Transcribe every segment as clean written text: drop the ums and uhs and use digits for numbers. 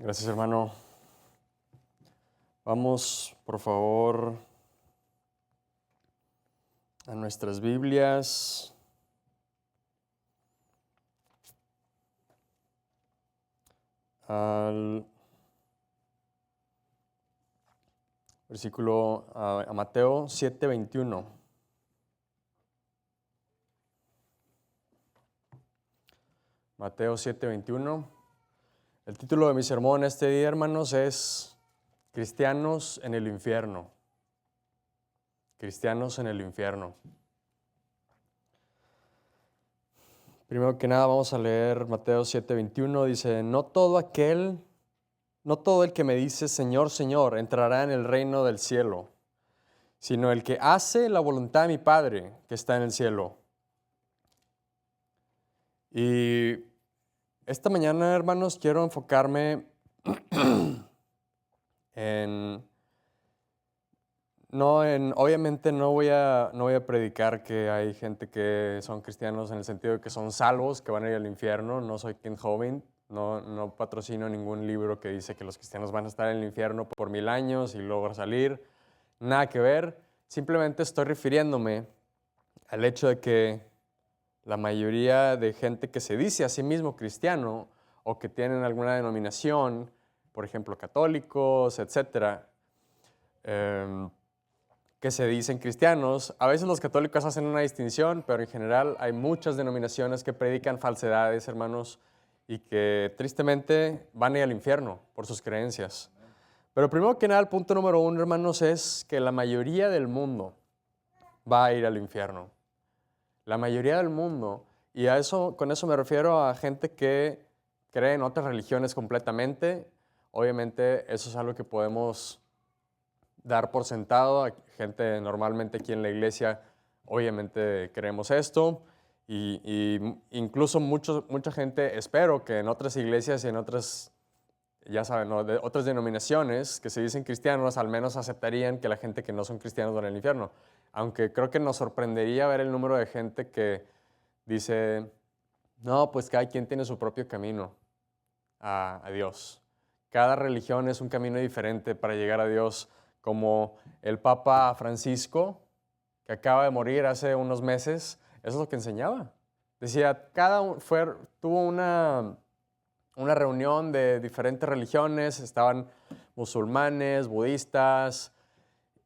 Gracias, hermano. Vamos, por favor, a nuestras Biblias. Al versículo, a Mateo 7:21. Mateo 7:21. El título de mi sermón este día, hermanos, es Cristianos en el infierno. Cristianos en el infierno. Primero que nada vamos a leer Mateo 7:21. Dice, no todo el que me dice Señor, Señor, entrará en el reino del cielo, sino el que hace la voluntad de mi Padre que está en el cielo. Y esta mañana, hermanos, quiero enfocarme obviamente no voy a predicar que hay gente que son cristianos en el sentido de que son salvos, que van a ir al infierno. No soy Ken Hovind, no patrocino ningún libro que dice que los cristianos van a estar en el infierno por 1000 años y luego salir. Nada que ver. Simplemente estoy refiriéndome al hecho de que la mayoría de gente que se dice a sí mismo cristiano o que tienen alguna denominación, por ejemplo, católicos, etcétera, que se dicen cristianos. A veces los católicos hacen una distinción, pero en general hay muchas denominaciones que predican falsedades, hermanos, y que tristemente van a ir al infierno por sus creencias. Pero primero que nada, el punto número 1, hermanos, es que la mayoría del mundo va a ir al infierno. La mayoría del mundo, y con eso me refiero a gente que cree en otras religiones completamente. Obviamente eso es algo que podemos dar por sentado. Gente normalmente aquí en la iglesia, obviamente creemos esto. Y incluso mucha gente, espero que en otras iglesias y en otras, ya saben, ¿no?, de otras denominaciones que se dicen cristianos, al menos aceptarían que la gente que no son cristianos van al infierno. Aunque creo que nos sorprendería ver el número de gente que dice, no, pues cada quien tiene su propio camino a Dios. Cada religión es un camino diferente para llegar a Dios, como el Papa Francisco, que acaba de morir hace unos meses. Eso es lo que enseñaba. Decía, tuvo una reunión de diferentes religiones, estaban musulmanes, budistas,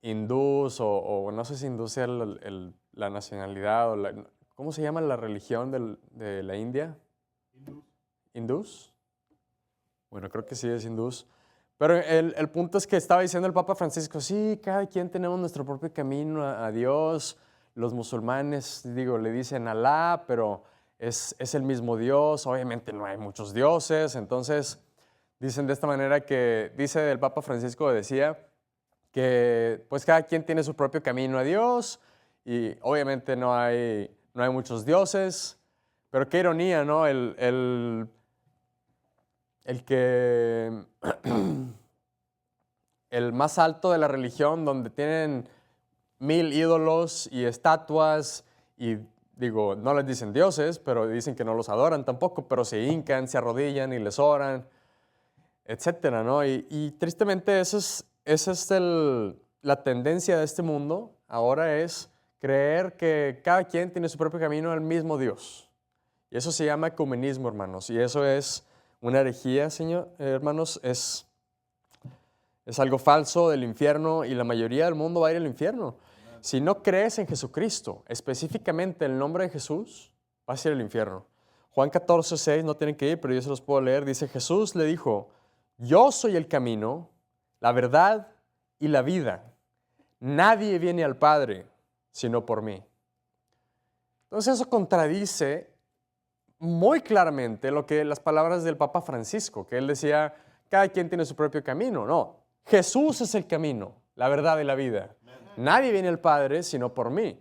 hindús, o no sé si hindú sea la nacionalidad, ¿cómo se llama la religión de la India? ¿Hindús? Bueno, creo que sí es hindús. Pero el punto es que estaba diciendo el Papa Francisco, sí, cada quien tenemos nuestro propio camino a Dios. Los musulmanes, le dicen Alá, pero es el mismo Dios. Obviamente no hay muchos dioses. Entonces, dicen de esta manera dice el Papa Francisco, decía que pues cada quien tiene su propio camino a Dios y obviamente no hay muchos dioses. Pero qué ironía, ¿no? El que el más alto de la religión, donde tienen 1000 ídolos y estatuas, y no les dicen dioses, pero dicen que no los adoran tampoco, pero se hincan, se arrodillan y les oran, etcétera, ¿no? Y tristemente esa es la tendencia de este mundo. Ahora es creer que cada quien tiene su propio camino al mismo Dios. Y eso se llama ecumenismo, hermanos, y eso es una herejía, hermanos, es algo falso del infierno, y la mayoría del mundo va a ir al infierno. Si no crees en Jesucristo, específicamente el nombre de Jesús, vas a ir al infierno. Juan 14:6, no tienen que ir, pero yo se los puedo leer. Dice, Jesús le dijo, yo soy el camino, la verdad y la vida. Nadie viene al Padre sino por mí. Entonces eso contradice muy claramente las palabras del Papa Francisco, que él decía, cada quien tiene su propio camino. No, Jesús es el camino, la verdad y la vida. Nadie viene al Padre sino por mí.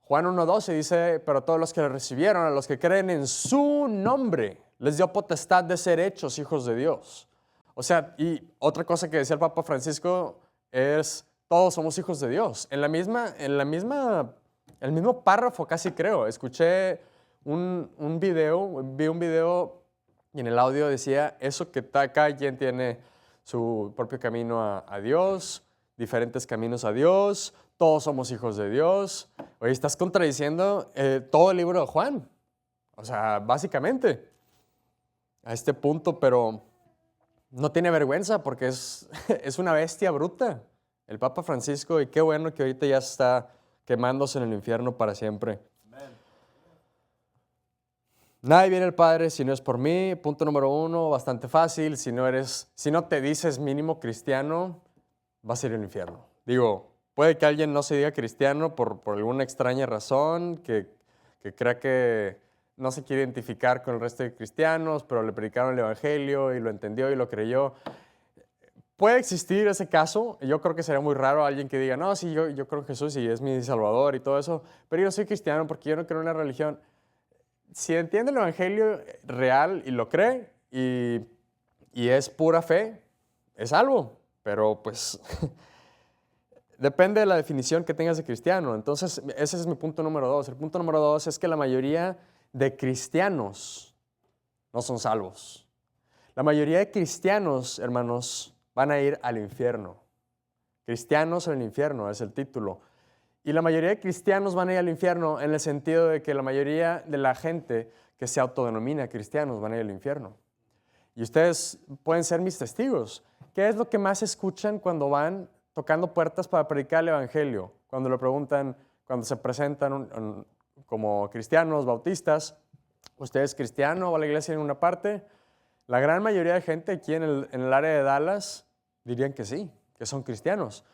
Juan 1:12 dice, pero todos los que le recibieron, a los que creen en su nombre, les dio potestad de ser hechos hijos de Dios. O sea, y otra cosa que decía el Papa Francisco es, todos somos hijos de Dios. El mismo párrafo casi creo, escuché vi un video Y en el audio decía eso, que cada quien tiene su propio camino a Dios, diferentes caminos a Dios, todos somos hijos de Dios. Oye, estás contradiciendo todo el libro de Juan. O sea, básicamente, a este punto, pero no tiene vergüenza porque es una bestia bruta, el Papa Francisco, y qué bueno que ahorita ya está quemándose en el infierno para siempre. Nadie viene al Padre si no es por mí. Punto número 1, bastante fácil. Si no te dices mínimo cristiano, vas a ir al infierno. Digo, puede que alguien no se diga cristiano por alguna extraña razón, que crea que no se quiere identificar con el resto de cristianos, pero le predicaron el Evangelio y lo entendió y lo creyó. Puede existir ese caso. Yo creo que sería muy raro alguien que diga, no, sí, yo creo en Jesús y es mi Salvador y todo eso, pero yo no soy cristiano porque yo no creo en la religión. Si entiende el Evangelio real y lo cree y es pura fe, es salvo. Pero pues depende de la definición que tengas de cristiano. Entonces, ese es mi punto número 2. El punto número 2 es que la mayoría de cristianos no son salvos. La mayoría de cristianos, hermanos, van a ir al infierno. Cristianos en el infierno es el título. Y la mayoría de cristianos van a ir al infierno en el sentido de que la mayoría de la gente que se autodenomina cristianos van a ir al infierno. Y ustedes pueden ser mis testigos. ¿Qué es lo que más escuchan cuando van tocando puertas para predicar el Evangelio? Cuando le preguntan, cuando se presentan como cristianos, bautistas, ¿usted es cristiano? ¿Va a la iglesia en una parte? La gran mayoría de gente aquí en el área de Dallas dirían que sí, que son cristianos.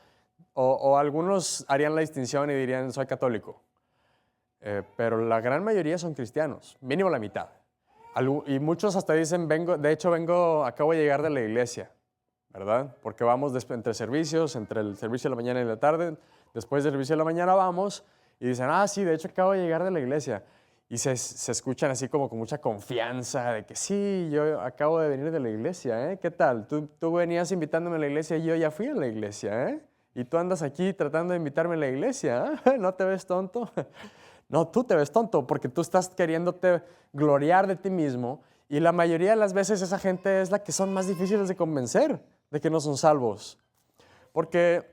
O algunos harían la distinción y dirían, soy católico. Pero la gran mayoría son cristianos, mínimo la mitad. Y muchos hasta dicen, acabo de llegar de la iglesia, ¿verdad? Porque vamos entre servicios, entre el servicio de la mañana y la tarde. Después del servicio de la mañana vamos y dicen, sí, de hecho acabo de llegar de la iglesia. Y se escuchan así como con mucha confianza de que sí, yo acabo de venir de la iglesia, ¿eh? ¿Qué tal? Tú venías invitándome a la iglesia y yo ya fui a la iglesia, ¿eh? Y tú andas aquí tratando de invitarme a la iglesia, ¿eh? ¿No te ves tonto? No, tú te ves tonto porque tú estás queriéndote gloriar de ti mismo y la mayoría de las veces esa gente es la que son más difíciles de convencer de que no son salvos. Porque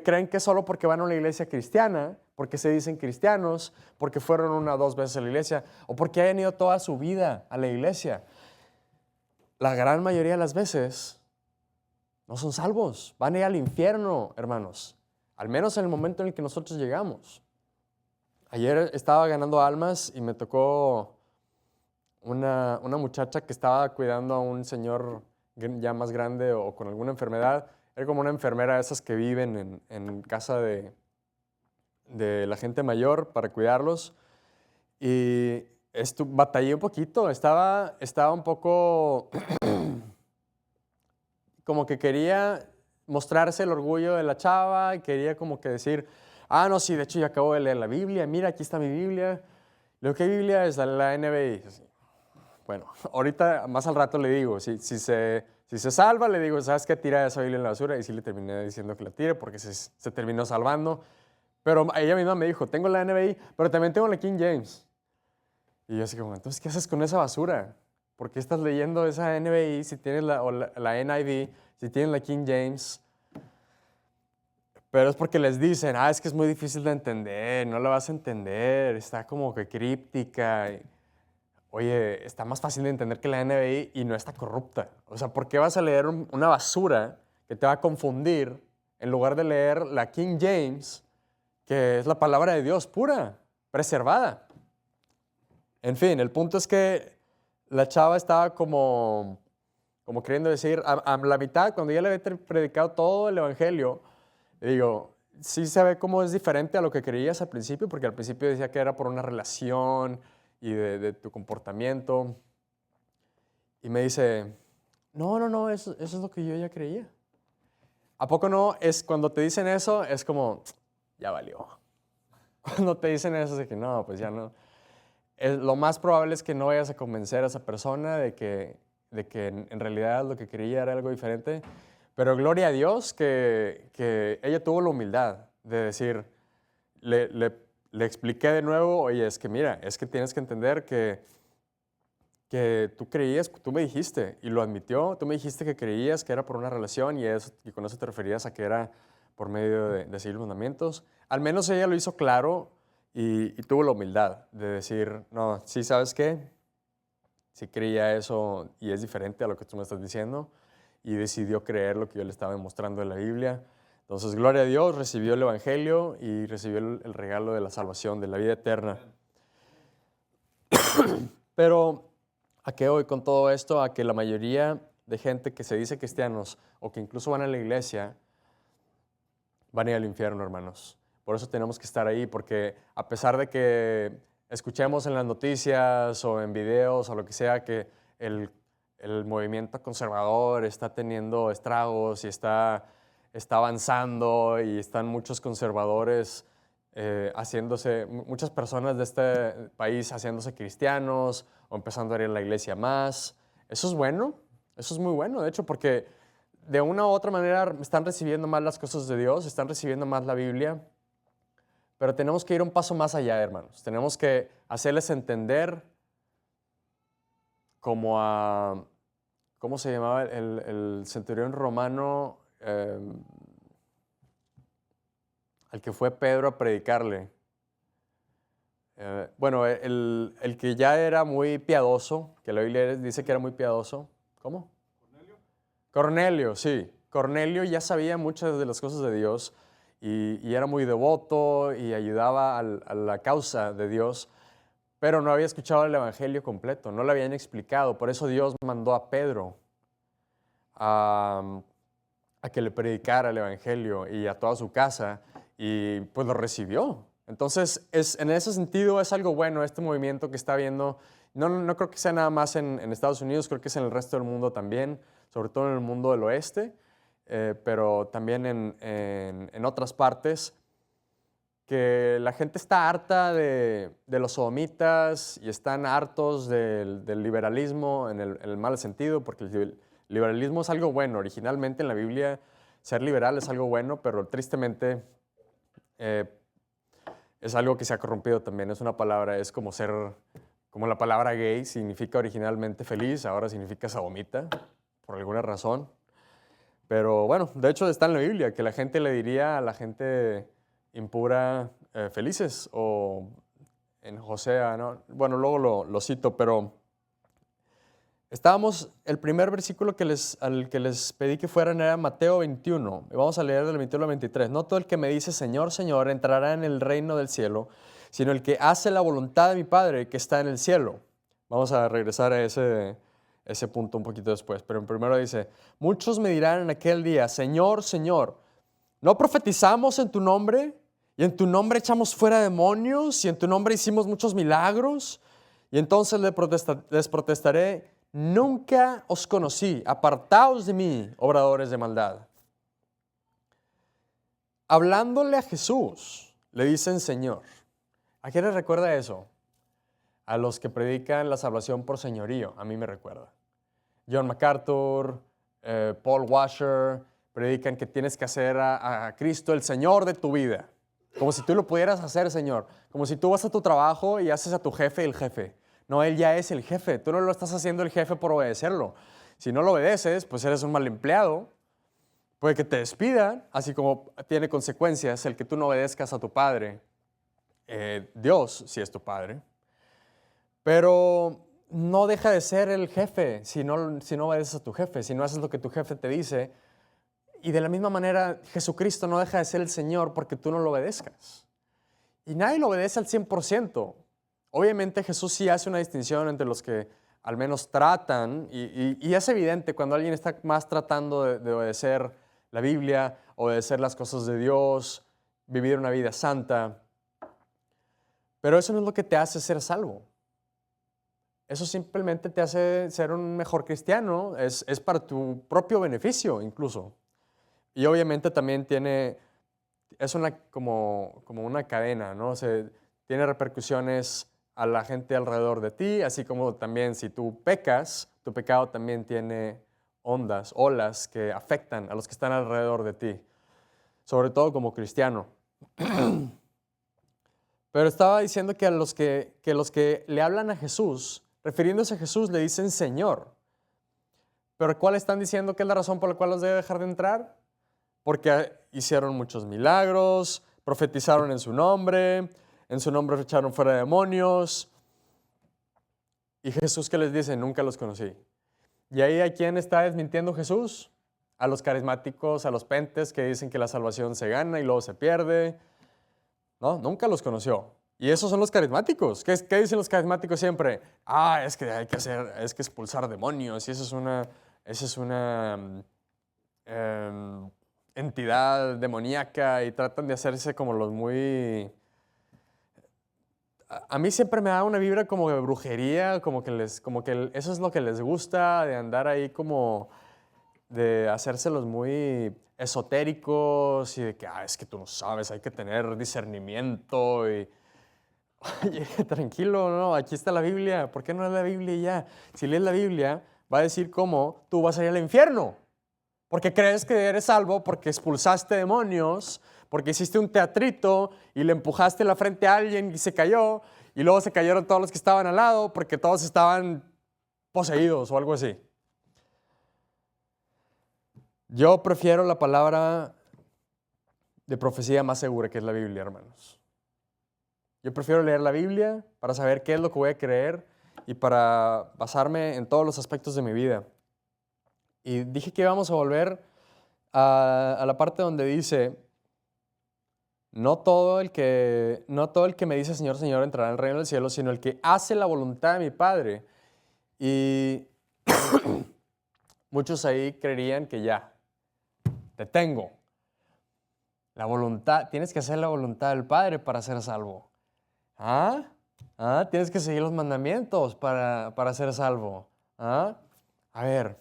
creen que solo porque van a una iglesia cristiana, porque se dicen cristianos, porque fueron 1 o 2 veces a la iglesia o porque hayan ido toda su vida a la iglesia, la gran mayoría de las veces no son salvos, van a ir al infierno, hermanos, al menos en el momento en el que nosotros llegamos. Ayer estaba ganando almas y me tocó una muchacha que estaba cuidando a un señor ya más grande o con alguna enfermedad. Era como una enfermera de esas que viven en casa de la gente mayor para cuidarlos. Y batallé un poquito, estaba un poco como que quería mostrarse el orgullo de la chava y quería como que decir, no, sí, de hecho yo acabo de leer la Biblia, mira, aquí está mi Biblia. Lo que Biblia es la NBI. Bueno, ahorita, más al rato le digo, si se salva, le digo, ¿sabes qué? Tira esa Biblia en la basura. Y sí le terminé diciendo que la tire porque se terminó salvando. Pero ella misma me dijo, tengo la NBI, pero también tengo la King James. Y yo así como, entonces, ¿qué haces con esa basura? ¿Por qué estás leyendo esa NBI si tienes la NIV, si tienes la King James? Pero es porque les dicen, es que es muy difícil de entender, no la vas a entender, está como que críptica. Oye, está más fácil de entender que la NBI y no está corrupta. O sea, ¿por qué vas a leer una basura que te va a confundir en lugar de leer la King James, que es la palabra de Dios pura, preservada? En fin, el punto es que la chava estaba como queriendo decir, a la mitad, cuando ya le había predicado todo el evangelio, le digo, sí se ve cómo es diferente a lo que creías al principio, porque al principio decía que era por una relación y de tu comportamiento. Y me dice, no, eso es lo que yo ya creía. ¿A poco no? Cuando te dicen eso, es como, ya valió. Cuando te dicen eso, es de que no, pues ya no. Lo más probable es que no vayas a convencer a esa persona de que en realidad lo que creía era algo diferente. Pero gloria a Dios que ella tuvo la humildad de decir, le expliqué de nuevo, oye, es que mira, es que tienes que entender que que tú creías, tú me dijiste, y lo admitió, tú me dijiste que creías que era por una relación y con eso te referías a que era por medio de seguir los mandamientos. Al menos ella lo hizo claro y tuvo la humildad de decir, no, sí, ¿sabes qué? Sí creía eso y es diferente a lo que tú me estás diciendo, y decidió creer lo que yo le estaba demostrando en la Biblia. Entonces, gloria a Dios, recibió el Evangelio y recibió el regalo de la salvación, de la vida eterna. Pero, ¿a qué voy con todo esto? A que la mayoría de gente que se dice cristianos o que incluso van a la iglesia, van a ir al infierno, hermanos. Por eso tenemos que estar ahí, porque a pesar de que escuchemos en las noticias o en videos o lo que sea que el movimiento conservador está teniendo estragos y está avanzando y están muchos conservadores muchas personas de este país haciéndose cristianos o empezando a ir a la iglesia más. Eso es bueno, eso es muy bueno, de hecho, porque de una u otra manera están recibiendo más las cosas de Dios, están recibiendo más la Biblia, pero tenemos que ir un paso más allá, hermanos. Tenemos que hacerles entender como a, ¿cómo se llamaba el centurión romano al que fue Pedro a predicarle? Bueno, el que ya era muy piadoso, que la Biblia dice que era muy piadoso. ¿Cómo? Cornelio, sí. Cornelio ya sabía muchas de las cosas de Dios y era muy devoto y ayudaba a la causa de Dios, pero no había escuchado el Evangelio completo, no le habían explicado. Por eso Dios mandó a Pedro a que le predicara el Evangelio y a toda su casa, y pues lo recibió. Entonces, en ese sentido es algo bueno este movimiento que está habiendo. No creo que sea nada más en Estados Unidos, creo que es en el resto del mundo también, sobre todo en el mundo del oeste, pero también en otras partes, que la gente está harta de los sodomitas y están hartos del liberalismo en el mal sentido, porque el liberalismo es algo bueno. Originalmente en la Biblia ser liberal es algo bueno, pero tristemente es algo que se ha corrompido también. Es una palabra, es como la palabra gay significa originalmente feliz, ahora significa sodomita, por alguna razón. Pero bueno, de hecho está en la Biblia, que la gente le diría a la gente impura felices, o en Hosea, ¿no? Bueno, luego lo cito, pero el primer versículo al que les pedí que fueran era Mateo 21, y vamos a leer del 21 al 23. No todo el que me dice Señor, Señor entrará en el reino del cielo, sino el que hace la voluntad de mi Padre que está en el cielo. Vamos a regresar a ese punto un poquito después, pero primero dice, muchos me dirán en aquel día, Señor, Señor, ¿no profetizamos en tu nombre? Y en tu nombre echamos fuera demonios, y en tu nombre hicimos muchos milagros. Y entonces les protestaré, nunca os conocí, apartaos de mí, obradores de maldad. Hablándole a Jesús, le dicen Señor. ¿A quién les recuerda eso? A los que predican la salvación por señorío, a mí me recuerda. John MacArthur, Paul Washer, predican que tienes que hacer a Cristo el Señor de tu vida. Como si tú lo pudieras hacer, Señor. Como si tú vas a tu trabajo y haces a tu jefe el jefe. No, Él ya es el jefe. Tú no lo estás haciendo el jefe por obedecerlo. Si no lo obedeces, pues eres un mal empleado. Puede que te despidan, así como tiene consecuencias el que tú no obedezcas a tu padre. Dios, si es tu padre. Pero no deja de ser el jefe si no obedeces a tu jefe, si no haces lo que tu jefe te dice. Y de la misma manera, Jesucristo no deja de ser el Señor porque tú no lo obedezcas. Y nadie lo obedece al 100%. Obviamente Jesús sí hace una distinción entre los que al menos tratan, y es evidente cuando alguien está más tratando de obedecer la Biblia, obedecer las cosas de Dios, vivir una vida santa. Pero eso no es lo que te hace ser salvo. Eso simplemente te hace ser un mejor cristiano, es para tu propio beneficio incluso. Y obviamente también es como una cadena, ¿no? Tiene repercusiones a la gente alrededor de ti, así como también si tú pecas, tu pecado también tiene olas que afectan a los que están alrededor de ti, sobre todo como cristiano. Pero estaba diciendo que los que le hablan a Jesús refiriéndose a Jesús, le dicen Señor. ¿Pero cuál están diciendo que es la razón por la cual los debe dejar de entrar? Porque hicieron muchos milagros, profetizaron en su nombre echaron fuera demonios. Y Jesús, ¿qué les dice? Nunca los conocí. ¿Y ahí a quién está desmintiendo Jesús? A los carismáticos, a los pentes que dicen que la salvación se gana y luego se pierde. No, nunca los conoció. Y esos son los carismáticos. ¿Qué dicen los carismáticos siempre? Es que hay que expulsar demonios y esa es una entidad demoníaca y tratan de hacerse como los muy... A mí siempre me da una vibra como de brujería, como que eso es lo que les gusta, de andar ahí como de hacérselos muy esotéricos y de que, es que tú no sabes, hay que tener discernimiento y... Oye, tranquilo, no, aquí está la Biblia, ¿por qué no lees la Biblia y ya? Si lees la Biblia, va a decir cómo tú vas a ir al infierno, porque crees que eres salvo, porque expulsaste demonios, porque hiciste un teatrito y le empujaste la frente a alguien y se cayó, y luego se cayeron todos los que estaban al lado porque todos estaban poseídos o algo así. Yo prefiero la palabra de profecía más segura, que es la Biblia, hermanos. Yo prefiero leer la Biblia para saber qué es lo que voy a creer y para basarme en todos los aspectos de mi vida. Y dije que íbamos a volver a la parte donde dice, no todo el que me dice Señor, Señor entrará en el reino del cielo, sino el que hace la voluntad de mi Padre. Y muchos ahí creerían que ya, te tengo. La voluntad, tienes que hacer la voluntad del Padre para ser salvo. Tienes que seguir los mandamientos para ser salvo. A ver,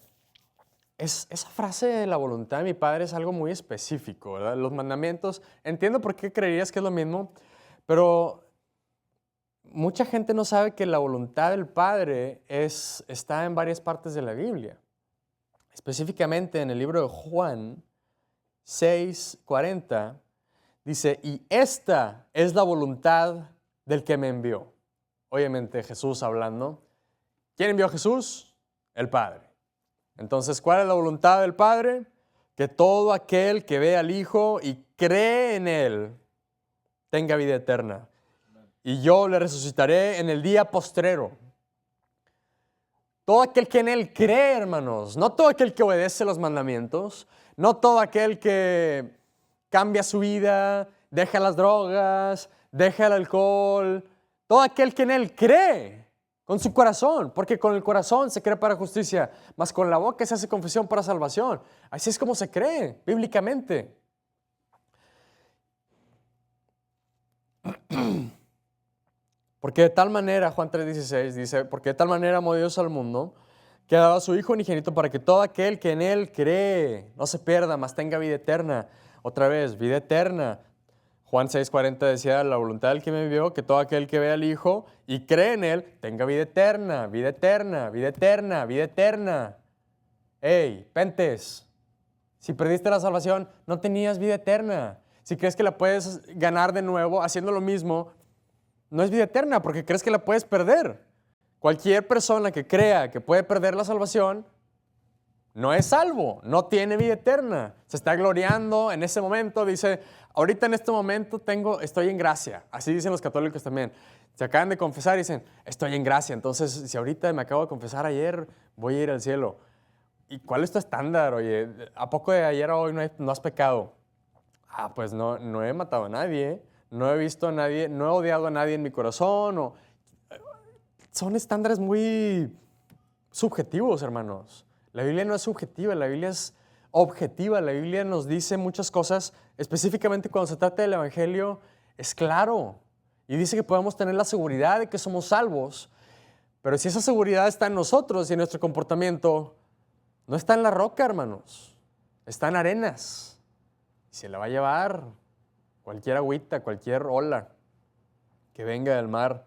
esa frase de la voluntad de mi Padre es algo muy específico, ¿verdad? Los mandamientos, entiendo por qué creerías que es lo mismo, pero mucha gente no sabe que la voluntad del Padre está en varias partes de la Biblia. Específicamente en el libro de Juan 6:40, dice, y esta es la voluntad del que me envió. Obviamente Jesús hablando. ¿Quién envió a Jesús? El Padre. Entonces, ¿cuál es la voluntad del Padre? Que todo aquel que ve al Hijo y cree en Él tenga vida eterna. Y yo le resucitaré en el día postrero. Todo aquel que en Él cree, hermanos, no todo aquel que obedece los mandamientos, no todo aquel que cambia su vida, deja las drogas, deja el alcohol, todo aquel que en Él cree con su corazón, porque con el corazón se cree para justicia, mas con la boca se hace confesión para salvación. Así es como se cree bíblicamente. Porque de tal manera, Juan 3:16 dice, porque de tal manera amó Dios al mundo, que ha dado a su Hijo unigénito para que todo aquel que en Él cree no se pierda, mas tenga vida eterna. Otra vez, vida eterna. Juan 6:40 decía, la voluntad del que me envió, que todo aquel que ve al Hijo y cree en Él, tenga vida eterna, vida eterna, vida eterna, vida eterna. Hey, pentes, si perdiste la salvación, no tenías vida eterna. Si crees que la puedes ganar de nuevo haciendo lo mismo, no es vida eterna porque crees que la puedes perder. Cualquier persona que crea que puede perder la salvación, no es salvo, no tiene vida eterna. Se está gloriando en ese momento, dice, ahorita en este momento estoy en gracia. Así dicen los católicos también. Se acaban de confesar y dicen, estoy en gracia. Entonces, si ahorita me acabo de confesar ayer, voy a ir al cielo. ¿Y cuál es tu estándar? Oye, ¿a poco de ayer a hoy no has pecado? Pues no he matado a nadie, no he visto a nadie, no he odiado a nadie en mi corazón. Son estándares muy subjetivos, hermanos. La Biblia no es subjetiva, la Biblia es objetiva. La Biblia nos dice muchas cosas, específicamente cuando se trata del Evangelio, es claro. Y dice que podemos tener la seguridad de que somos salvos, pero si esa seguridad está en nosotros y en nuestro comportamiento, no está en la roca, hermanos, está en arenas. Y se la va a llevar cualquier agüita, cualquier ola que venga del mar.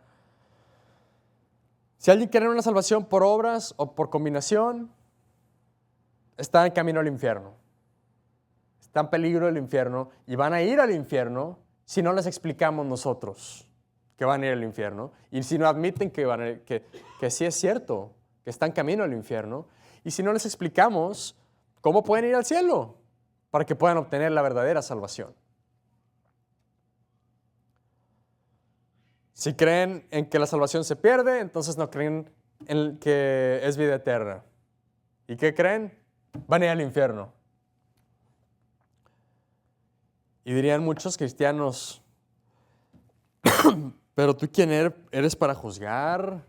Si alguien quiere una salvación por obras o por combinación, está en camino al infierno. Está en peligro el infierno y van a ir al infierno si no les explicamos nosotros que van a ir al infierno, y si no admiten que sí es cierto, que están camino al infierno, y si no les explicamos cómo pueden ir al cielo para que puedan obtener la verdadera salvación. Si creen en que la salvación se pierde, entonces no creen en que es vida eterna. ¿Y qué creen? Van a ir al infierno. Y dirían muchos cristianos, pero tú quién eres para juzgar.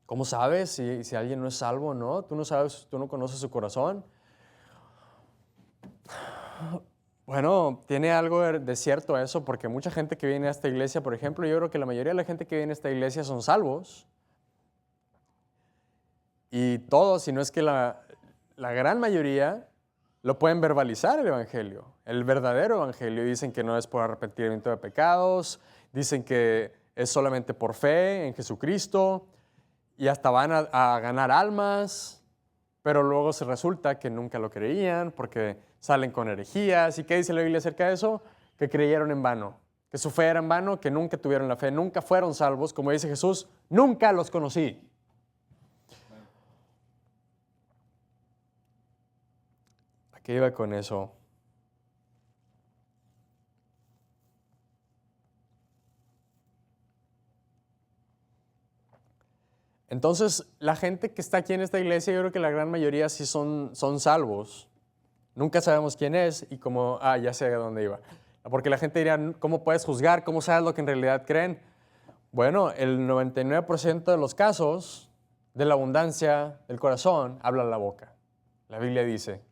¿Cómo sabes si alguien no es salvo o no? Tú no sabes, tú no conoces su corazón. Bueno, tiene algo de cierto eso, porque mucha gente que viene a esta iglesia, por ejemplo, yo creo que la mayoría de la gente que viene a esta iglesia son salvos. Y todos, si no es que la gran mayoría, lo pueden verbalizar el evangelio, el verdadero evangelio. Dicen que no es por arrepentimiento de pecados, dicen que es solamente por fe en Jesucristo, y hasta van a ganar almas, pero luego se resulta que nunca lo creían porque salen con herejías. ¿Y qué dice la Biblia acerca de eso? Que creyeron en vano, que su fe era en vano, que nunca tuvieron la fe, nunca fueron salvos. Como dice Jesús, nunca los conocí. ¿A qué iba con eso? Entonces, la gente que está aquí en esta iglesia, yo creo que la gran mayoría sí son salvos. Nunca sabemos quién es y como, ya sé a dónde iba. Porque la gente dirá, ¿cómo puedes juzgar? ¿Cómo sabes lo que en realidad creen? Bueno, el 99% de los casos, de la abundancia del corazón, habla la boca. La Biblia dice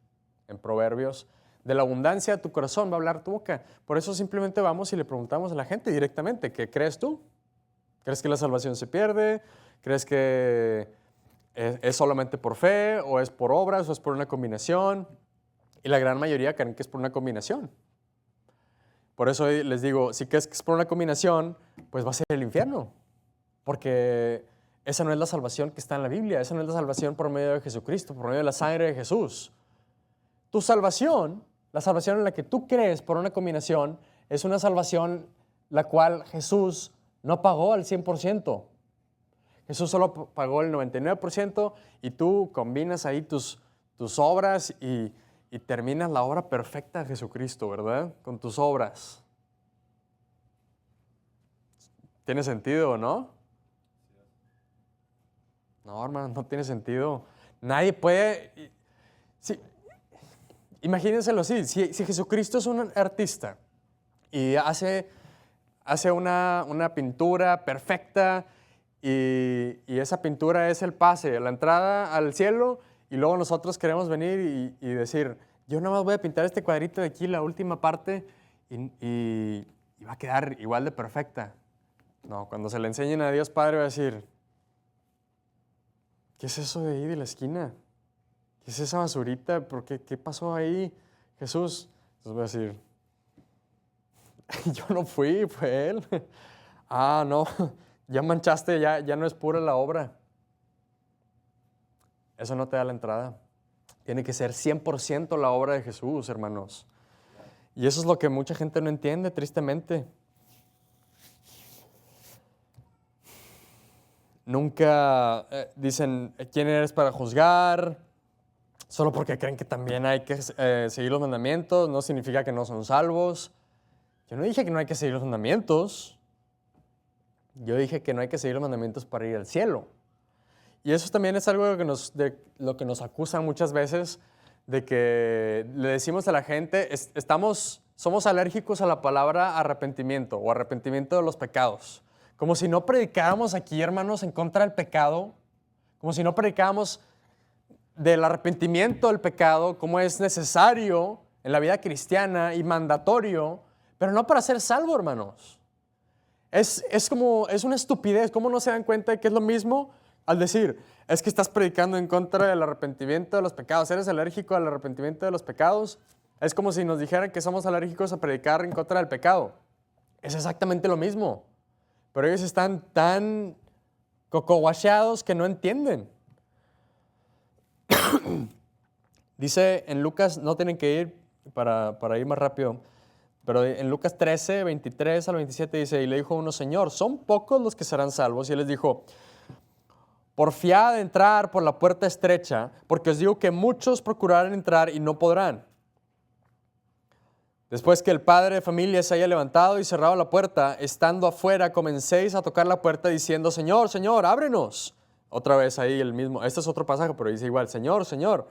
en Proverbios, de la abundancia de tu corazón va a hablar tu boca. Por eso simplemente vamos y le preguntamos a la gente directamente, ¿qué crees tú? ¿Crees que la salvación se pierde? ¿Crees que es solamente por fe o es por obras o es por una combinación? Y la gran mayoría creen que es por una combinación. Por eso les digo, si crees que es por una combinación, pues va a ser el infierno. Porque esa no es la salvación que está en la Biblia. Esa no es la salvación por medio de Jesucristo, por medio de la sangre de Jesús. Tu salvación, la salvación en la que tú crees por una combinación, es una salvación la cual Jesús no pagó al 100%. Jesús solo pagó el 99% y tú combinas ahí tus obras y terminas la obra perfecta de Jesucristo, ¿verdad? Con tus obras. ¿Tiene sentido o no? No, hermano, no tiene sentido. Nadie puede... Imagínenselo así, si Jesucristo es un artista y hace una pintura perfecta y esa pintura es el pase, la entrada al cielo, y luego nosotros queremos venir y decir, yo nada más voy a pintar este cuadrito de aquí, la última parte, y va a quedar igual de perfecta. No, cuando se le enseñen a Dios Padre va a decir, ¿qué es eso de ahí de la esquina? ¿Qué es esa basurita? ¿Qué pasó ahí, Jesús? Entonces voy a decir, yo no fui, fue Él. No, ya manchaste, ya no es pura la obra. Eso no te da la entrada. Tiene que ser 100% la obra de Jesús, hermanos. Y eso es lo que mucha gente no entiende, tristemente. Nunca dicen, ¿quién eres para juzgar? Solo porque creen que también hay que seguir los mandamientos, no significa que no son salvos. Yo no dije que no hay que seguir los mandamientos. Yo dije que no hay que seguir los mandamientos para ir al cielo. Y eso también es algo de lo que nos acusan muchas veces, de que le decimos a la gente, somos alérgicos a la palabra arrepentimiento o arrepentimiento de los pecados. Como si no predicáramos aquí, hermanos, en contra del pecado, como si no predicáramos del arrepentimiento del pecado, como es necesario en la vida cristiana y mandatorio, pero no para ser salvo, hermanos. Es una estupidez. ¿Cómo no se dan cuenta de que es lo mismo al decir, es que estás predicando en contra del arrepentimiento de los pecados? ¿Eres alérgico al arrepentimiento de los pecados? Es como si nos dijeran que somos alérgicos a predicar en contra del pecado. Es exactamente lo mismo. Pero ellos están tan cocoguacheados que no entienden. Dice en Lucas, no tienen que ir para ir más rápido, Pero en Lucas 13, 23 al 27 dice, y le dijo uno, Señor, ¿son pocos los que serán salvos? Y él les dijo, porfiad de entrar por la puerta estrecha, porque os digo que muchos procurarán entrar y no podrán. Después que el padre de familia se haya levantado y cerrado la puerta, estando afuera, comencéis a tocar la puerta diciendo, Señor, Señor, ábrenos. Otra vez ahí el mismo, este es otro pasaje, pero dice igual, Señor, Señor.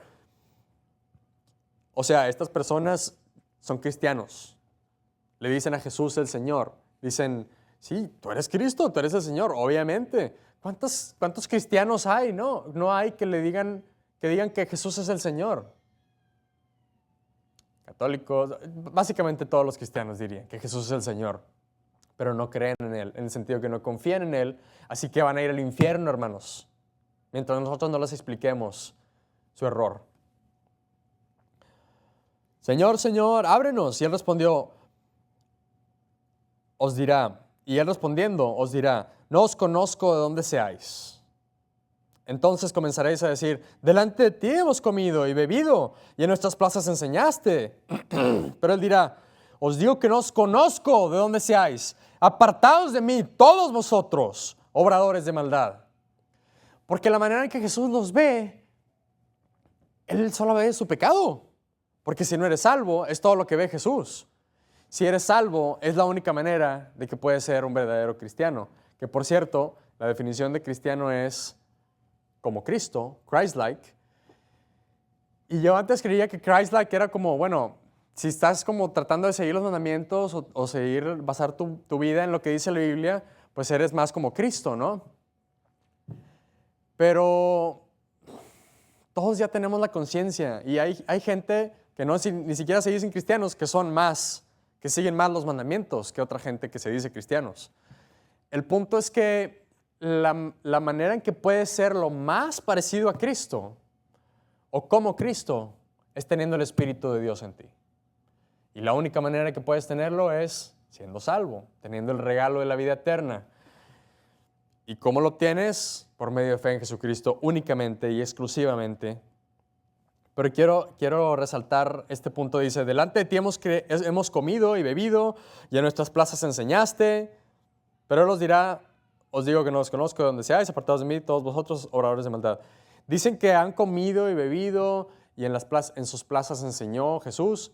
O sea, estas personas son cristianos. Le dicen a Jesús el Señor. Dicen, sí, tú eres Cristo, tú eres el Señor, obviamente. ¿Cuántos cristianos hay? No hay que digan que Jesús es el Señor. Católicos, básicamente todos los cristianos dirían que Jesús es el Señor, pero no creen en Él, en el sentido que no confían en Él, así que van a ir al infierno, hermanos, mientras nosotros no les expliquemos su error. Señor, Señor, ábrenos. Y Él respondió, os dirá, y Él respondiendo os dirá, no os conozco de dónde seáis. Entonces comenzaréis a decir, delante de ti hemos comido y bebido, y en nuestras plazas enseñaste. Pero Él dirá, os digo que no os conozco de dónde seáis. Apartaos de mí, todos vosotros, obradores de maldad. Porque la manera en que Jesús los ve, Él solo ve su pecado. Porque si no eres salvo, es todo lo que ve Jesús. Si eres salvo, es la única manera de que puedes ser un verdadero cristiano. Que por cierto, la definición de cristiano es como Cristo, Christ-like. Y yo antes creía que Christ-like era como, bueno, si estás como tratando de seguir los mandamientos o basar tu vida en lo que dice la Biblia, pues eres más como Cristo, ¿no? Pero todos ya tenemos la conciencia y hay gente que ni siquiera se dicen cristianos, que siguen más los mandamientos que otra gente que se dice cristianos. El punto es que la manera en que puedes ser lo más parecido a Cristo o como Cristo es teniendo el Espíritu de Dios en ti. Y la única manera en que puedes tenerlo es siendo salvo, teniendo el regalo de la vida eterna. ¿Y cómo lo tienes? Por medio de fe en Jesucristo únicamente y exclusivamente. Pero quiero resaltar este punto. Dice, delante de ti hemos comido y bebido y en nuestras plazas enseñaste. Pero Él os dirá, os digo que no os conozco de donde seáis, apartados de mí, todos vosotros, obradores de maldad. Dicen que han comido y bebido y en sus plazas enseñó Jesús.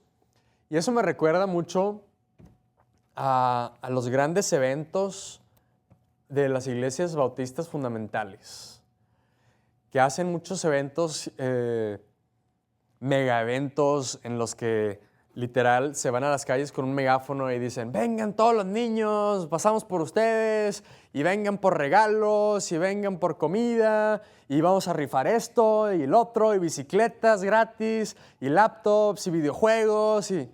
Y eso me recuerda mucho a los grandes eventos de las iglesias bautistas fundamentales, que hacen muchos eventos, mega eventos en los que literal se van a las calles con un megáfono y dicen, vengan todos los niños, pasamos por ustedes, y vengan por regalos, y vengan por comida, y vamos a rifar esto y el otro, y bicicletas gratis, y laptops, y videojuegos, y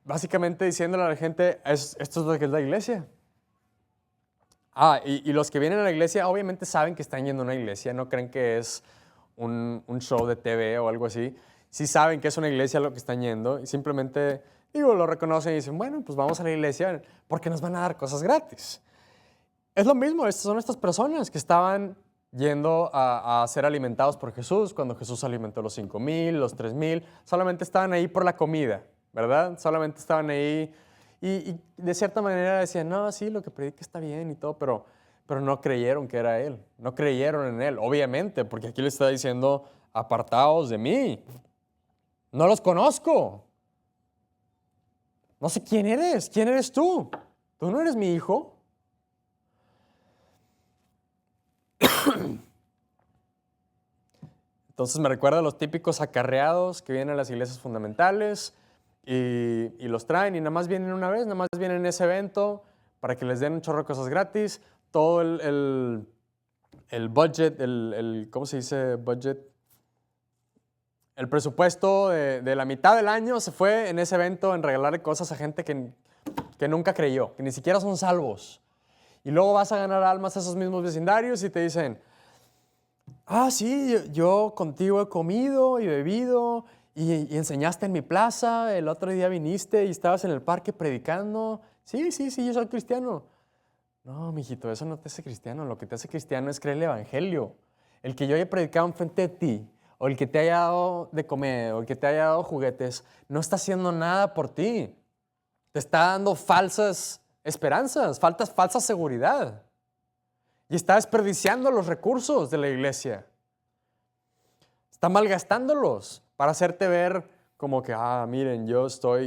básicamente diciéndole a la gente, esto es lo que es la iglesia. Y los que vienen a la iglesia obviamente saben que están yendo a una iglesia, no creen que es un show de TV o algo así. Sí saben que es una iglesia a lo que están yendo y simplemente, lo reconocen y dicen, bueno, pues vamos a la iglesia porque nos van a dar cosas gratis. Es lo mismo, estas son estas personas que estaban yendo a ser alimentados por Jesús cuando Jesús alimentó los 5,000, los 3,000, solamente estaban ahí por la comida, ¿verdad? Solamente estaban ahí y de cierta manera decían, no, sí, lo que predica está bien y todo, pero no creyeron que era Él, no creyeron en Él, obviamente, porque aquí le está diciendo, apartaos de mí, no los conozco, no sé quién eres tú no eres mi hijo. Entonces me recuerda a los típicos acarreados que vienen a las iglesias fundamentales y los traen y nada más vienen una vez, nada más vienen en ese evento para que les den un chorro de cosas gratis. Todo el budget, ¿cómo se dice budget? El presupuesto de la mitad del año se fue en ese evento en regalarle cosas a gente que nunca creyó, que ni siquiera son salvos. Y luego vas a ganar almas a esos mismos vecindarios y te dicen, sí, yo contigo he comido y bebido y enseñaste en mi plaza, el otro día viniste y estabas en el parque predicando. Sí, yo soy cristiano. No, mijito, eso no te hace cristiano. Lo que te hace cristiano es creer el evangelio. El que yo haya predicado enfrente de ti o el que te haya dado de comer, o el que te haya dado juguetes, no está haciendo nada por ti. Te está dando falsas esperanzas, falsa seguridad. Y está desperdiciando los recursos de la iglesia. Está malgastándolos para hacerte ver como que, miren,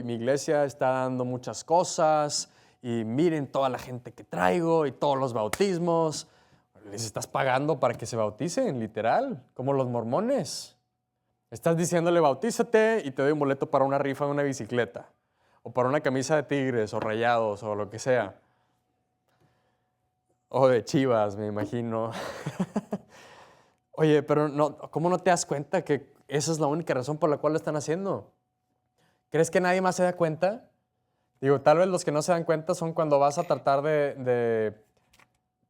mi iglesia está dando muchas cosas y miren toda la gente que traigo y todos los bautismos. Les estás pagando para que se bauticen, literal, como los mormones. Estás diciéndole, bautízate y te doy un boleto para una rifa de una bicicleta o para una camisa de Tigres o Rayados o lo que sea. O de Chivas, me imagino. Oye, pero ¿cómo no te das cuenta que esa es la única razón por la cual lo están haciendo? ¿Crees que nadie más se da cuenta? Digo, tal vez los que no se dan cuenta son cuando vas a tratar de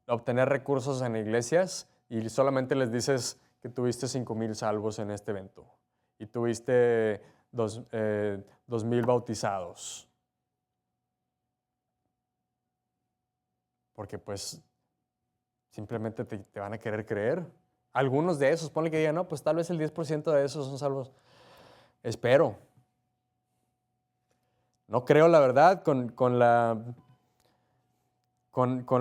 obtener recursos en iglesias y solamente les dices que tuviste 5,000 salvos en este evento y tuviste 2,000 bautizados. Porque pues simplemente te van a querer creer. Algunos de esos, ponle que digan, no, pues tal vez el 10% de esos son salvos. Espero. No creo, la verdad, con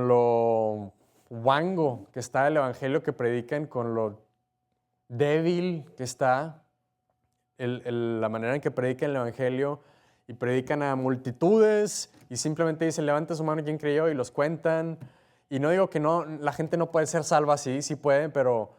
lo guango que está el evangelio que predican, con lo débil que está la manera en que predican el evangelio y predican a multitudes y simplemente dicen, levanta su mano quien creyó y los cuentan. Y no digo que no, la gente no puede ser salva así, sí puede, pero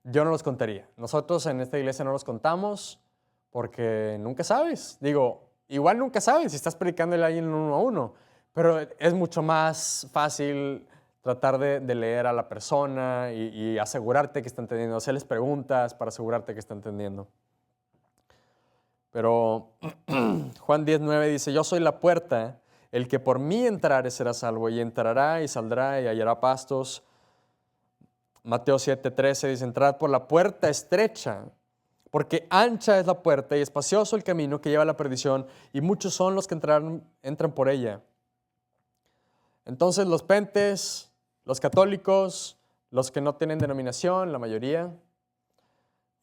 yo no los contaría. Nosotros en esta iglesia no los contamos porque nunca sabes. Digo, igual nunca sabes si estás predicándole a alguien uno a uno, pero es mucho más fácil tratar de leer a la persona y asegurarte que está entendiendo, hacerles preguntas para asegurarte que está entendiendo. Pero Juan 10:9 dice, yo soy la puerta, el que por mí entrare será salvo, y entrará y saldrá y hallará pastos. Mateo 7:13 dice, entrad por la puerta estrecha, porque ancha es la puerta y espacioso el camino que lleva a la perdición, y muchos son los que entran por ella. Entonces los pentes, los católicos, los que no tienen denominación, la mayoría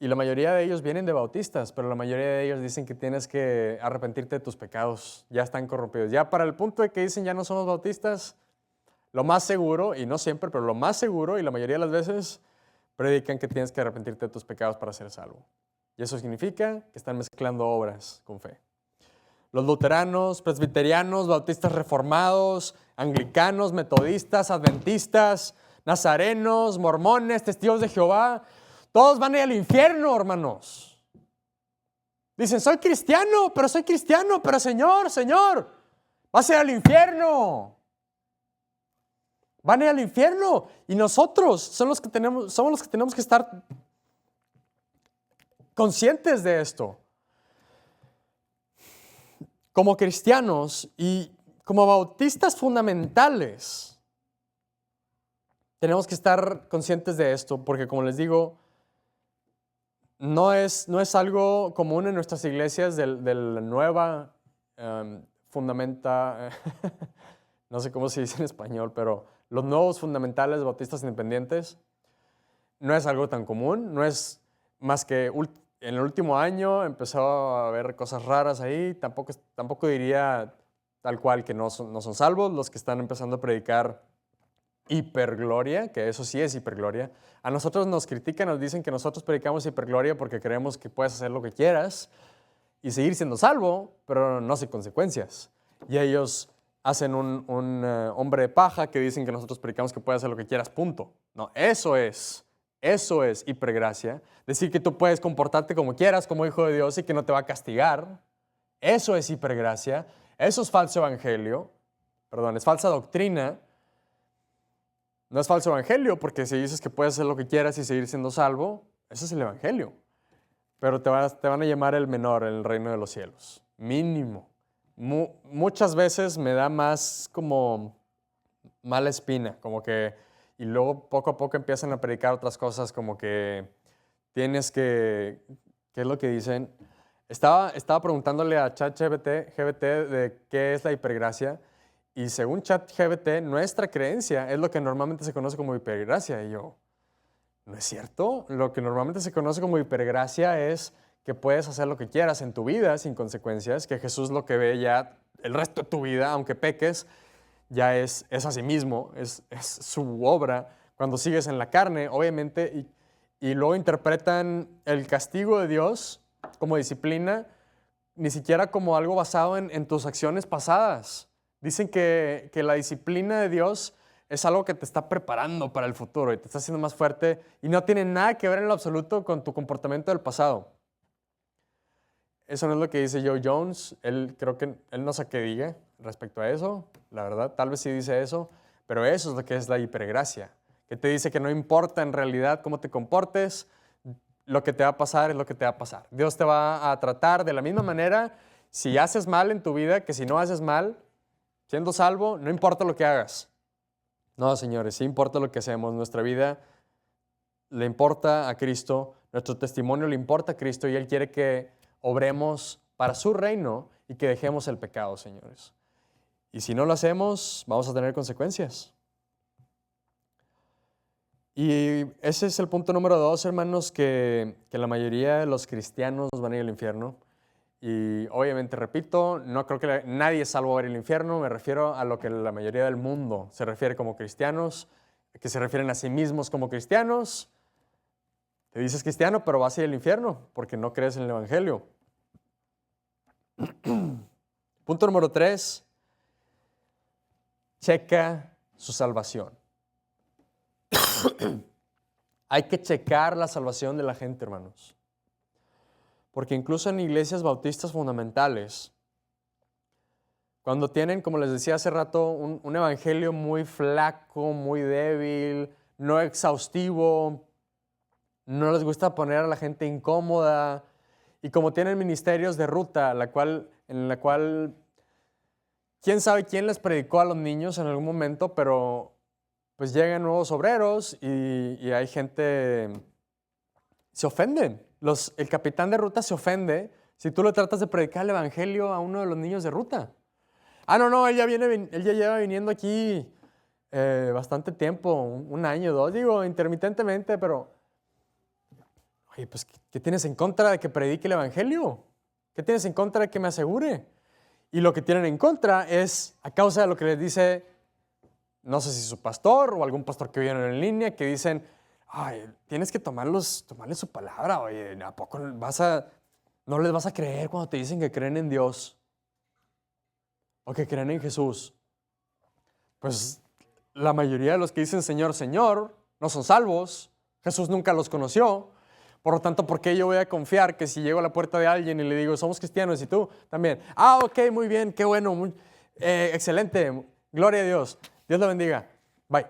de ellos vienen de bautistas, pero la mayoría de ellos dicen que tienes que arrepentirte de tus pecados, ya están corrompidos. Ya para el punto de que dicen ya no somos bautistas, lo más seguro, y no siempre, pero lo más seguro, y la mayoría de las veces, predican que tienes que arrepentirte de tus pecados para ser salvo. Y eso significa que están mezclando obras con fe. Los luteranos, presbiterianos, bautistas reformados, anglicanos, metodistas, adventistas, nazarenos, mormones, testigos de Jehová, todos van a ir al infierno, hermanos. Dicen, soy cristiano, pero Señor, vas a ir al infierno. Van a ir al infierno. Y nosotros somos los que tenemos que estar conscientes de esto. Como cristianos y como bautistas fundamentales, tenemos que estar conscientes de esto, porque como les digo, no es algo común en nuestras iglesias de la nueva fundamenta, no sé cómo se dice en español, pero los nuevos fundamentales bautistas independientes no es algo tan común, no es más que en el último año empezó a haber cosas raras ahí, tampoco diría tal cual que no son salvos los que están empezando a predicar hipergloria, que eso sí es hipergloria. A nosotros nos critican, nos dicen que nosotros predicamos hipergloria porque creemos que puedes hacer lo que quieras y seguir siendo salvo, pero no sin consecuencias. Y ellos hacen un hombre de paja que dicen que nosotros predicamos que puedes hacer lo que quieras, punto. No, eso es hipergracia. Decir que tú puedes comportarte como quieras como hijo de Dios y que no te va a castigar. Eso es hipergracia. Eso es falso evangelio. Perdón, es falsa doctrina. No es falso evangelio, porque si dices que puedes hacer lo que quieras y seguir siendo salvo, ese es el evangelio. Pero te van a llamar el menor en el reino de los cielos. Mínimo. Muchas veces me da más como mala espina, como que, y luego poco a poco empiezan a predicar otras cosas, como que tienes que, ¿qué es lo que dicen? Estaba preguntándole a ChatGPT de qué es la hipergracia. Y según ChatGPT, nuestra creencia es lo que normalmente se conoce como hipergracia. Y yo, No es cierto. Lo que normalmente se conoce como hipergracia es que puedes hacer lo que quieras en tu vida sin consecuencias, que Jesús lo que ve ya el resto de tu vida, aunque peques, ya es a sí mismo, es su obra. Cuando sigues en la carne, obviamente, y luego interpretan el castigo de Dios como disciplina, ni siquiera como algo basado en tus acciones pasadas. Dicen que la disciplina de Dios es algo que te está preparando para el futuro y te está haciendo más fuerte y no tiene nada que ver en lo absoluto con tu comportamiento del pasado. Eso no es lo que dice Joe Jones. Creo que él no sé qué diga respecto a eso, la verdad. Tal vez sí dice eso, pero eso es lo que es la hipergracia, que te dice que no importa en realidad cómo te comportes, lo que te va a pasar es lo que te va a pasar. Dios te va a tratar de la misma manera si haces mal en tu vida que si no haces mal. Siendo salvo, no importa lo que hagas. No, señores, sí importa lo que hacemos. Nuestra vida le importa a Cristo, nuestro testimonio le importa a Cristo y Él quiere que obremos para su reino y que dejemos el pecado, señores. Y si no lo hacemos, vamos a tener consecuencias. Y ese es el punto número 2, hermanos, que la mayoría de los cristianos van a ir al infierno. Y obviamente, repito, no creo que nadie es salvo a ir al infierno. Me refiero a lo que la mayoría del mundo se refiere como cristianos, que se refieren a sí mismos como cristianos. Te dices cristiano, pero vas a ir al infierno porque no crees en el Evangelio. Punto número 3, checa su salvación. Hay que checar la salvación de la gente, hermanos. Porque incluso en iglesias bautistas fundamentales, cuando tienen, como les decía hace rato, un evangelio muy flaco, muy débil, no exhaustivo, no les gusta poner a la gente incómoda, y como tienen ministerios de ruta, en la cual quién sabe quién les predicó a los niños en algún momento, pero pues llegan nuevos obreros y hay gente, se ofenden. El capitán de ruta se ofende si tú le tratas de predicar el evangelio a uno de los niños de ruta. No, él ya lleva viniendo aquí bastante tiempo, un año, 2, digo, intermitentemente, pero, oye, pues, ¿qué tienes en contra de que predique el evangelio? ¿Qué tienes en contra de que me asegure? Y lo que tienen en contra es a causa de lo que les dice, no sé si su pastor o algún pastor que viene en línea, que dicen, ay, tienes que tomarles su palabra, oye, ¿a poco no les vas a creer cuando te dicen que creen en Dios o que creen en Jesús? Pues la mayoría de los que dicen Señor, Señor, no son salvos. Jesús nunca los conoció. Por lo tanto, ¿por qué yo voy a confiar que si llego a la puerta de alguien y le digo, somos cristianos y tú también? Ok, muy bien, qué bueno, excelente, gloria a Dios. Dios lo bendiga. Bye.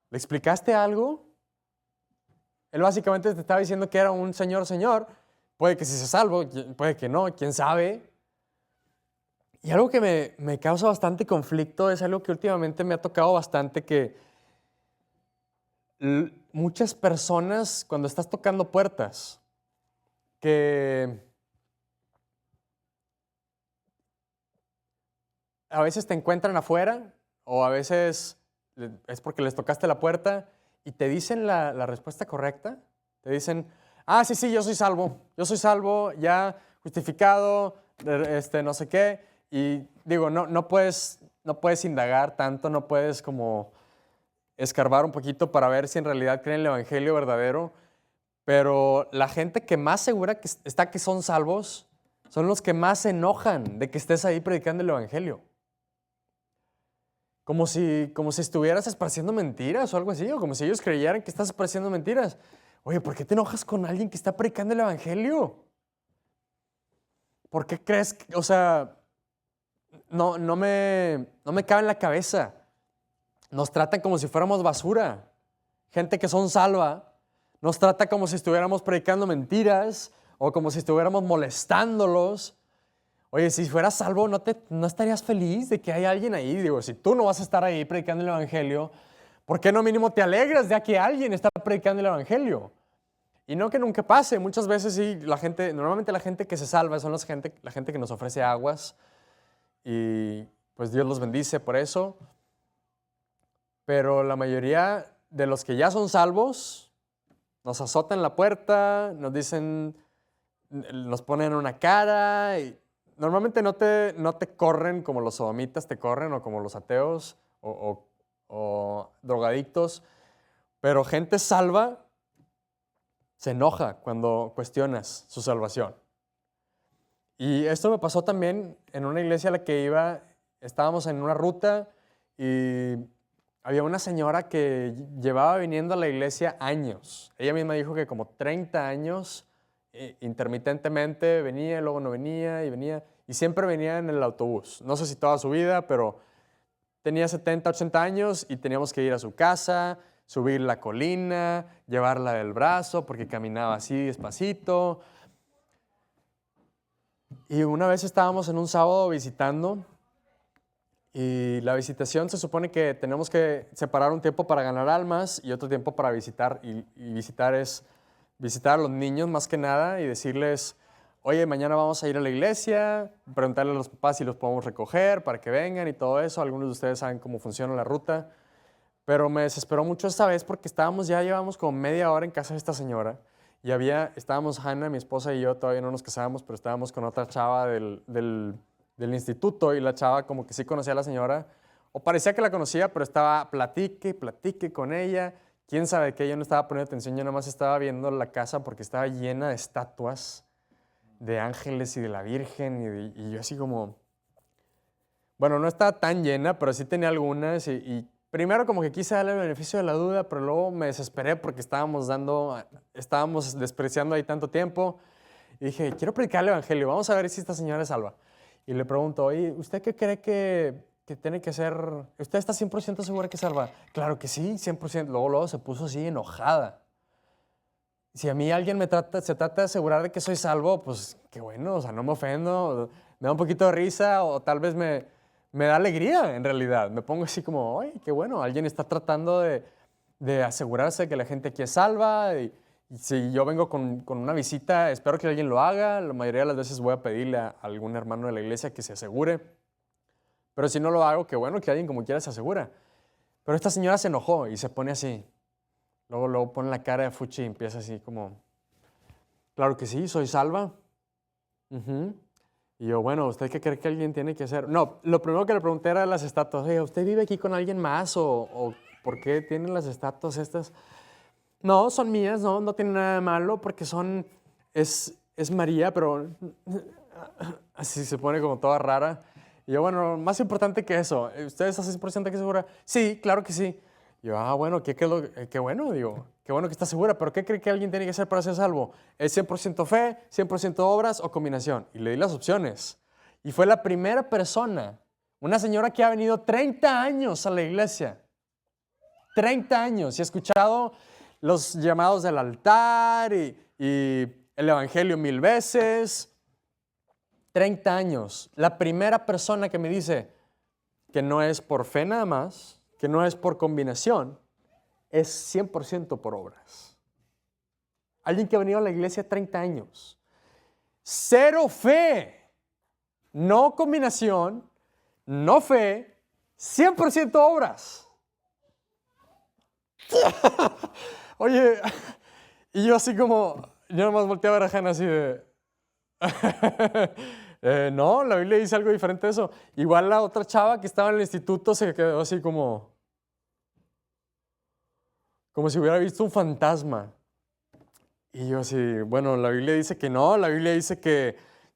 ¿Le explicaste algo? Él básicamente te estaba diciendo que era un señor. Puede que sí sea salvo, puede que no, quién sabe. Y algo que me causa bastante conflicto es algo que últimamente me ha tocado bastante, que muchas personas, cuando estás tocando puertas, que a veces te encuentran afuera o a veces es porque les tocaste la puerta y te dicen la respuesta correcta. Te dicen, sí, yo soy salvo, ya justificado, no sé qué. Y digo, no puedes indagar tanto, no puedes como escarbar un poquito para ver si en realidad creen el evangelio verdadero. Pero la gente que más segura que son salvos son los que más se enojan de que estés ahí predicando el evangelio. Como si estuvieras esparciendo mentiras o algo así, o como si ellos creyeran que estás esparciendo mentiras. Oye, ¿por qué te enojas con alguien que está predicando el evangelio? ¿Por qué crees que, no me cabe en la cabeza? Nos tratan como si fuéramos basura. Gente que son salva nos trata como si estuviéramos predicando mentiras o como si estuviéramos molestándolos. Oye, si fueras salvo, ¿no estarías feliz de que hay alguien ahí? Digo, si tú no vas a estar ahí predicando el evangelio, ¿por qué no mínimo te alegras de que alguien está predicando el evangelio? Y no que nunca pase, muchas veces sí, normalmente la gente que se salva son la gente que nos ofrece aguas y pues Dios los bendice por eso. pero la mayoría de los que ya son salvos nos azotan la puerta, nos dicen, nos ponen una cara y normalmente no te corren como los sodomitas te corren o como los ateos o drogadictos, pero gente salva se enoja cuando cuestionas su salvación. Y esto me pasó también en una iglesia a la que iba, estábamos en una ruta y había una señora que llevaba viniendo a la iglesia años. Ella misma dijo que como 30 años, intermitentemente venía, luego no venía y venía. Y siempre venía en el autobús. No sé si toda su vida, pero tenía 70, 80 años y teníamos que ir a su casa, subir la colina, llevarla del brazo porque caminaba así despacito. Y una vez estábamos en un sábado visitando y la visitación se supone que tenemos que separar un tiempo para ganar almas y otro tiempo para visitar. Y visitar es visitar a los niños más que nada y decirles, oye, mañana vamos a ir a la iglesia, preguntarle a los papás si los podemos recoger para que vengan y todo eso. Algunos de ustedes saben cómo funciona la ruta. Pero me desesperó mucho esta vez porque ya llevamos como media hora en casa de esta señora y estábamos Hannah, mi esposa y yo, todavía no nos casábamos, pero estábamos con otra chava del instituto y la chava como que sí conocía a la señora o parecía que la conocía, pero estaba platique con ella. Quién sabe qué, yo no estaba poniendo atención, yo nada más estaba viendo la casa porque estaba llena de estatuas de ángeles y de la Virgen y yo así como, bueno, no estaba tan llena, pero sí tenía algunas y primero como que quise darle el beneficio de la duda, pero luego me desesperé porque estábamos despreciando ahí tanto tiempo. Y dije, quiero predicar el evangelio, vamos a ver si esta señora es salva. Y le pregunto, oye, ¿usted qué cree que tiene que ser? ¿Usted está 100% segura que es salva? Claro que sí, 100%. Luego se puso así enojada. Si a mí alguien se trata de asegurar de que soy salvo, pues qué bueno, o sea, no me ofendo, me da un poquito de risa o tal vez me da alegría en realidad. Me pongo así como, ay, qué bueno, alguien está tratando de asegurarse de que la gente aquí es salva. Y si yo vengo con una visita, espero que alguien lo haga. La mayoría de las veces voy a pedirle a algún hermano de la iglesia que se asegure. Pero si no lo hago, qué bueno que alguien como quiera se asegura. Pero esta señora se enojó y se pone así. Luego pone la cara de fuchi y empieza así como, claro que sí, soy salva. Y yo, bueno, ¿usted qué cree que alguien tiene que hacer? No, lo primero que le pregunté era las estatuas. Oye, ¿usted vive aquí con alguien más o por qué tienen las estatuas estas? No, son mías, no tienen nada de malo porque es María, pero así se pone como toda rara. Y yo, bueno, más importante que eso, ¿usted está 100% que segura? Sí, claro que sí. Y yo, bueno, qué bueno, digo, qué bueno que está segura, pero ¿qué cree que alguien tiene que hacer para ser salvo? ¿Es 100% fe, 100% obras o combinación? Y le di las opciones. Y fue la primera persona, una señora que ha venido 30 años a la iglesia. 30 años y he escuchado los llamados del altar y el evangelio 1000 veces. 30 años. La primera persona que me dice que no es por fe nada más, que no es por combinación, es 100% por obras. Alguien que ha venido a la iglesia 30 años. Cero fe. No combinación, no fe, 100% obras. Oye, y yo así como, yo nomás volteé a ver a Hannah así de... no, la Biblia dice algo diferente de eso. Igual la otra chava que estaba en el instituto se quedó así como si hubiera visto un fantasma. Y yo así, bueno, la Biblia dice que no, la Biblia dice que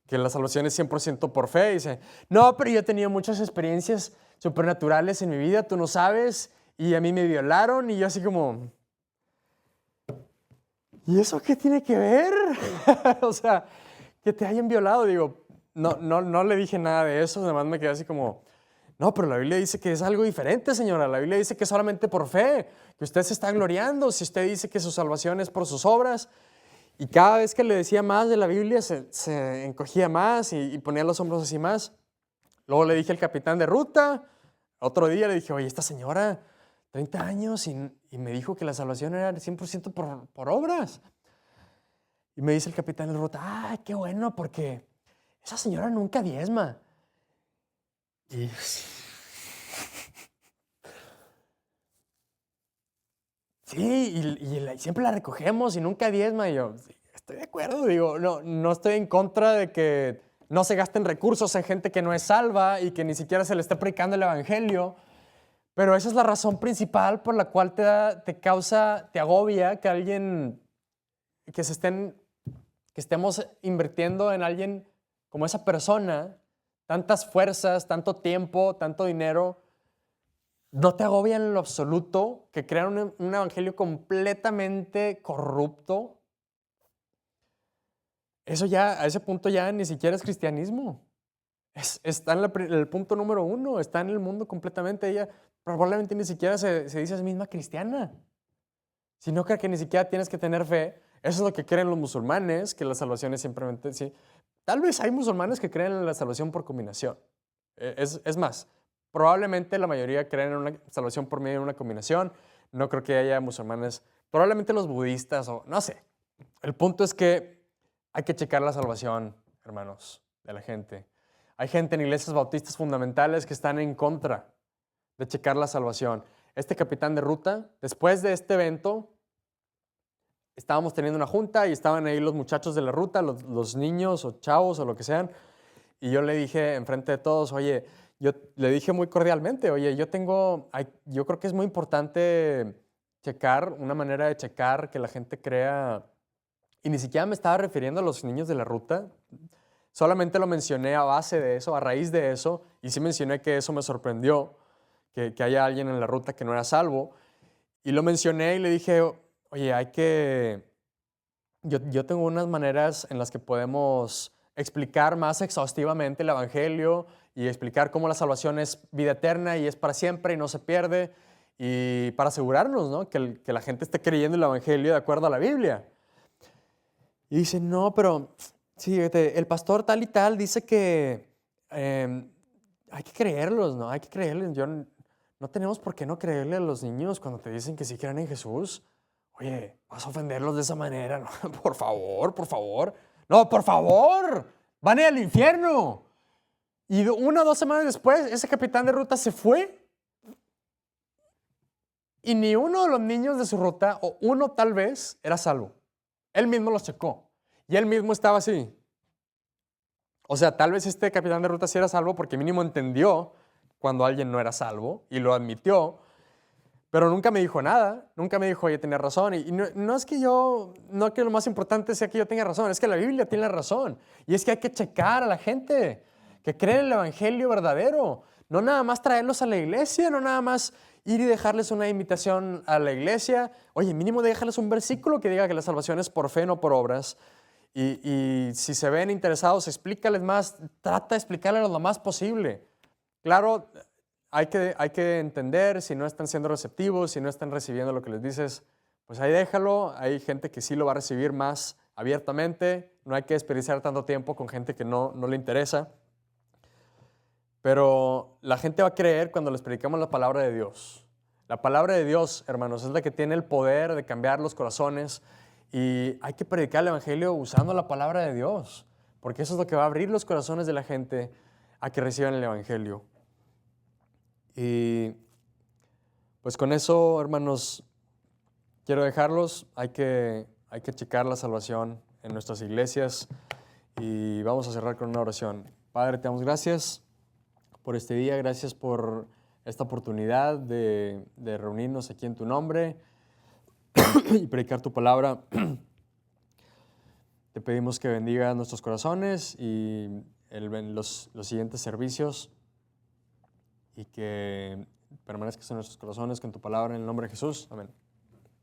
la salvación es 100% por fe. Y dice, no, pero yo he tenido muchas experiencias supernaturales en mi vida, tú no sabes, y a mí me violaron, y yo así como, ¿y eso qué tiene que ver? O sea, que te hayan violado, digo, no le dije nada de eso, además me quedé así como, no, pero la Biblia dice que es algo diferente, señora. La Biblia dice que es solamente por fe, que usted se está gloriando. Si usted dice que su salvación es por sus obras. Y cada vez que le decía más de la Biblia, se encogía más y ponía los hombros así más. Luego le dije al capitán de ruta, otro día le dije, oye, esta señora, 30 años, y me dijo que la salvación era 100% por obras. Y me dice el capitán de ruta, qué bueno, porque esa señora nunca diezma. Y Sí, y siempre la recogemos y nunca diezma. Y yo, sí, estoy de acuerdo, digo, no estoy en contra de que no se gasten recursos en gente que no es salva y que ni siquiera se le esté predicando el evangelio, pero esa es la razón principal por la cual te agobia que alguien, que estemos invirtiendo en alguien como esa persona, tantas fuerzas, tanto tiempo, tanto dinero. ¿No te agobia en lo absoluto que crean un evangelio completamente corrupto? Eso ya, a ese punto ya ni siquiera es cristianismo. Está en el punto número 1, está en el mundo completamente. Ella probablemente ni siquiera se dice a sí misma cristiana. Si no cree que ni siquiera tienes que tener fe, eso es lo que creen los musulmanes, que la salvación es simplemente, sí. Tal vez hay musulmanes que creen en la salvación por combinación. Es más, probablemente la mayoría creen en una salvación por medio de una combinación. No creo que haya musulmanes, probablemente los budistas o no sé. El punto es que hay que checar la salvación, hermanos, de la gente. Hay gente en iglesias bautistas fundamentales que están en contra de checar la salvación. Este capitán de ruta, después de este evento, estábamos teniendo una junta y estaban ahí los muchachos de la ruta, los niños o chavos o lo que sean, y yo le dije enfrente de todos, oye, yo le dije muy cordialmente, oye, yo creo que es muy importante checar, una manera de checar que la gente crea, y ni siquiera me estaba refiriendo a los niños de la ruta, solamente lo mencioné a base de eso, a raíz de eso, y sí mencioné que eso me sorprendió, que haya alguien en la ruta que no era salvo, y lo mencioné y le dije, oye, yo tengo unas maneras en las que podemos explicar más exhaustivamente el Evangelio y explicar cómo la salvación es vida eterna y es para siempre y no se pierde, y para asegurarnos, ¿no?, que la gente esté creyendo el Evangelio de acuerdo a la Biblia. Y dice, no, pero sí, el pastor tal y tal dice que hay que creerlos, ¿no? Hay que creerles. No tenemos por qué no creerle a los niños cuando te dicen que sí creen en Jesús. Oye, vas a ofenderlos de esa manera, ¿no? Por favor, por favor. No, por favor, van a ir al infierno. Y 1 o 2 semanas después, ese capitán de ruta se fue. Y ni uno de los niños de su ruta, o uno tal vez, era salvo. Él mismo los checó. Y él mismo estaba así. O sea, tal vez este capitán de ruta sí era salvo porque mínimo entendió cuando alguien no era salvo y lo admitió, pero nunca me dijo nada, nunca me dijo, oye, tenía razón. Y no es que no que lo más importante sea que yo tenga razón, es que la Biblia tiene la razón. Y es que hay que checar a la gente que cree en el Evangelio verdadero. No nada más traerlos a la iglesia, no nada más ir y dejarles una invitación a la iglesia. Oye, mínimo déjales un versículo que diga que la salvación es por fe, no por obras. Y si se ven interesados, explícales más, trata de explicarles lo más posible. Claro, hay que entender si no están siendo receptivos, si no están recibiendo lo que les dices, pues ahí déjalo. Hay gente que sí lo va a recibir más abiertamente. No hay que desperdiciar tanto tiempo con gente que no le interesa. Pero la gente va a creer cuando les predicamos la palabra de Dios. La palabra de Dios, hermanos, es la que tiene el poder de cambiar los corazones. Y hay que predicar el Evangelio usando la palabra de Dios, porque eso es lo que va a abrir los corazones de la gente a que reciban el Evangelio. Y pues con eso, hermanos, quiero dejarlos. Hay que checar la salvación en nuestras iglesias y vamos a cerrar con una oración. Padre, te damos gracias por este día, gracias por esta oportunidad de reunirnos aquí en tu nombre y predicar tu palabra. Te pedimos que bendiga nuestros corazones y los siguientes servicios y que permanezcas en nuestros corazones con tu palabra en el nombre de Jesús. Amén.